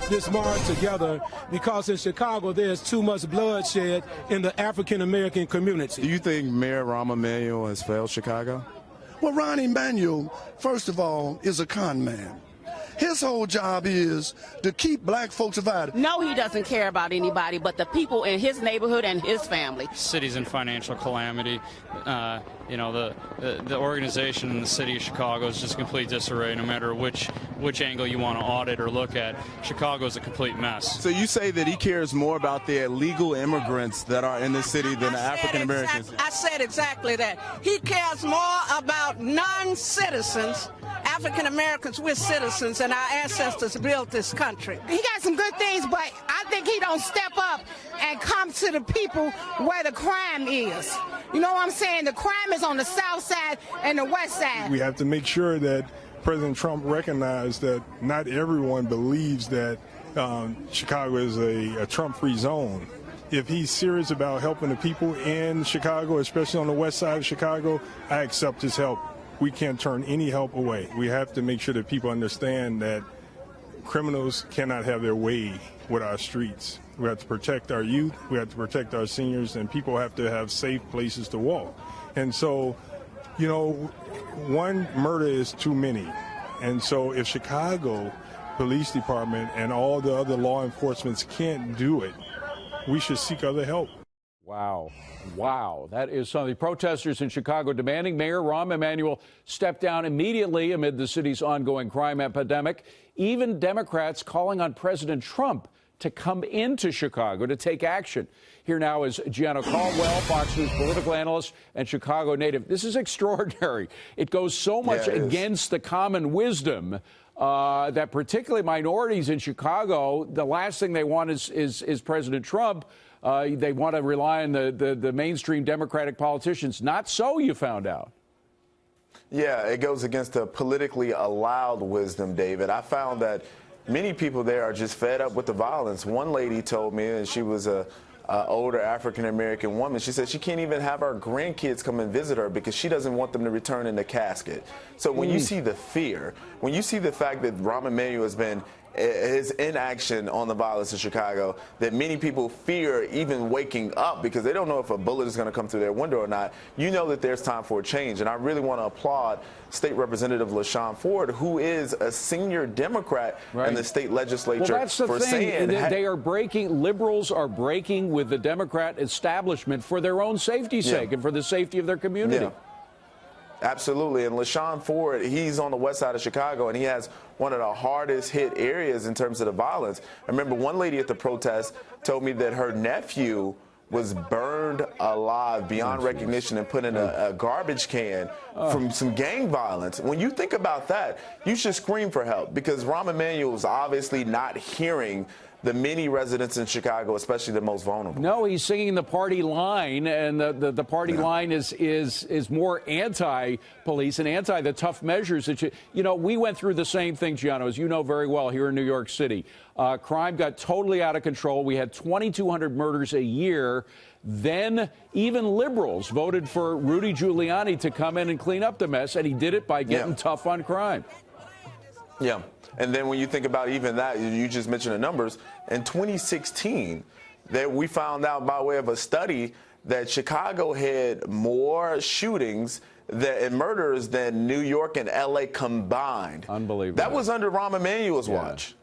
this march together because in Chicago there's too much bloodshed in the African-American community. Do you think Mayor Rahm Emanuel has failed Chicago? Well, Rahm Emanuel, first of all, is a con man. His whole job is to keep black folks divided. No, he doesn't care about anybody but the people in his neighborhood and his family. City's in financial calamity. You know, the organization in the city of Chicago is just complete disarray. No matter which angle you want to audit or look at, Chicago is a complete mess. So you say that he cares more about the illegal immigrants that are in the city than the African Americans? I said exactly that. He cares more about non-citizens, African Americans. We're citizens, and our ancestors built this country. He got some good things, but I think he don't step up and come to the people where the crime is. You know what I'm saying? The crime is on the south side and the west side. We have to make sure that President Trump recognized that not everyone believes that Chicago is a Trump-free zone. If he's serious about helping the people in Chicago, especially on the west side of Chicago, I accept his help. We can't turn any help away. We have to make sure that people understand that criminals cannot have their way with our streets. We have to protect our youth, we have to protect our seniors, and people have to have safe places to walk. And so, you know, one murder is too many. And so if Chicago Police Department and all the other law enforcement can't do it, we should seek other help. Wow. Wow. That is something. Protesters in Chicago demanding Mayor Rahm Emanuel step down immediately amid the city's ongoing crime epidemic. Even Democrats calling on President Trump to come into Chicago to take action. Here now is Gianno Caldwell, Fox News political analyst and Chicago native. This is extraordinary. It goes so much against the common wisdom that particularly minorities in Chicago, the last thing they want is President Trump. They want to rely on the mainstream Democratic politicians. Not so, you found out. Yeah, it goes against the politically allowed wisdom, David. I found that many people there are just fed up with the violence. One lady told me, and she was a older African-American woman, she said she can't even have her grandkids come and visit her because she doesn't want them to return in the casket. So when you see the fear, when you see the fact that Rahm Emanuel has been his inaction on the violence in Chicago, that many people fear even waking up because they don't know if a bullet is going to come through their window or not, you know that there's time for a change. And I really want to applaud State Representative LaShawn Ford, who is a senior Democrat in the state legislature. Well, that's the thing. Saying they are breaking, liberals are breaking with the Democrat establishment for their own safety's sake and for the safety of their community. Yeah. Absolutely. And LaShawn Ford, he's on the west side of Chicago, and he has one of the hardest hit areas in terms of the violence. I remember one lady at the protest told me that her nephew was burned alive beyond recognition and put in a garbage can from some gang violence. When you think about that, you should scream for help because Rahm Emanuel is obviously not hearing the many residents in Chicago, especially the most vulnerable. No, he's singing the party line, and the party line is more anti-police and anti the tough measures that you know. We went through the same thing, Gianno, as you know very well here in New York City. Crime got totally out of control. We had 2,200 murders a year. Then even liberals voted for Rudy Giuliani to come in and clean up the mess, and he did it by getting tough on crime. Yeah. And then when you think about even that, you just mentioned the numbers. In 2016, that we found out by way of a study that Chicago had more shootings and murders than New York and L.A. combined. Unbelievable. That was under Rahm Emanuel's watch.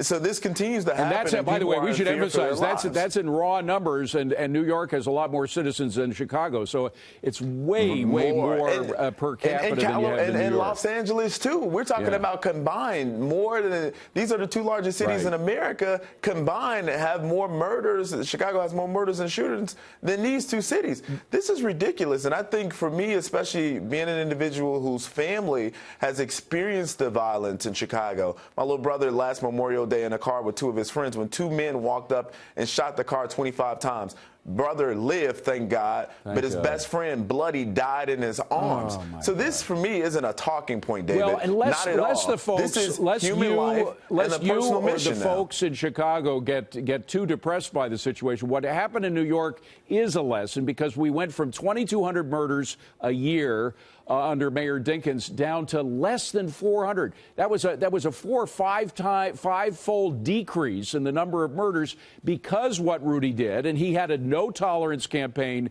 So this continues to happen. And that's, by the way, we should emphasize that's in raw numbers, and New York has a lot more citizens than Chicago, so it's way more per capita than you have in New York. And Los Angeles too. We're talking about combined more than these are the two largest cities in America combined have more murders. Chicago has more murders and shootings than these two cities. This is ridiculous, and I think for me, especially being an individual whose family has experienced the violence in Chicago, my little brother last Memorial Day in a car with two of his friends when two men walked up and shot the car 25 times. Brother lived, thank God, but his best friend, bloody, died in his arms. So this, for me, isn't a talking point, David. Well, and let's the folks, the folks in Chicago get too depressed by the situation. What happened in New York is a lesson because we went from 2,200 murders a year under Mayor Dinkins down to less than 400. That was a 4 or 5-fold decrease in the number of murders because what Rudy did, and he had a no tolerance campaign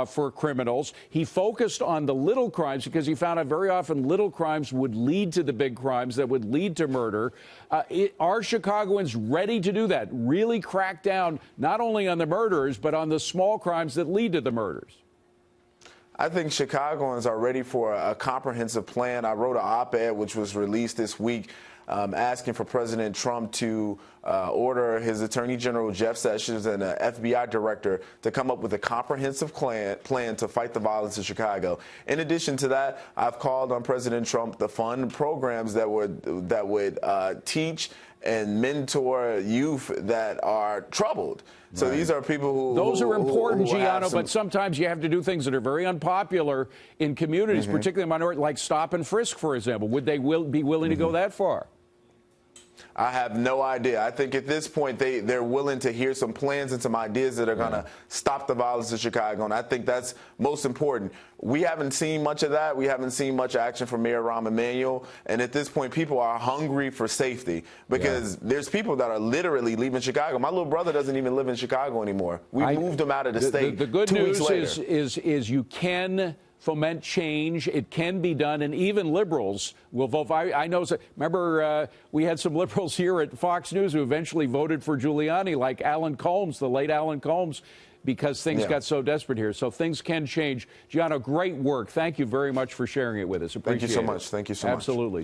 for criminals. He focused on the little crimes because he found out very often little crimes would lead to the big crimes that would lead to murder. Are Chicagoans ready to do that? Really crack down not only on the murderers, but on the small crimes that lead to the murders? I think Chicagoans are ready for a comprehensive plan. I wrote an op-ed which was released this week asking for President Trump to order his Attorney General Jeff Sessions and the FBI director to come up with a comprehensive plan to fight the violence in Chicago. In addition to that, I've called on President Trump to fund programs that would teach and mentor youth that are troubled. So these are people who... Those are important, who Gianno, but sometimes you have to do things that are very unpopular in communities, particularly minority, like stop and frisk, for example. Would they be willing to go that far? I have no idea. I think at this point they're willing to hear some plans and some ideas that are going to stop the violence in Chicago, and I think that's most important. We haven't seen much of that. We haven't seen much action from Mayor Rahm Emanuel, and at this point people are hungry for safety because there's people that are literally leaving Chicago. My little brother doesn't even live in Chicago anymore. We moved him out of the state. The good 2 weeks news later. is you can foment change. It can be done, and even liberals will vote. I know. Remember, we had some liberals here at Fox News who eventually voted for Giuliani, like Alan Colmes, the late Alan Colmes, because things got so desperate here. So things can change. Gianno, great work. Thank you very much for sharing it with us. Appreciate it. Thank you so much. Thank you so much. Absolutely.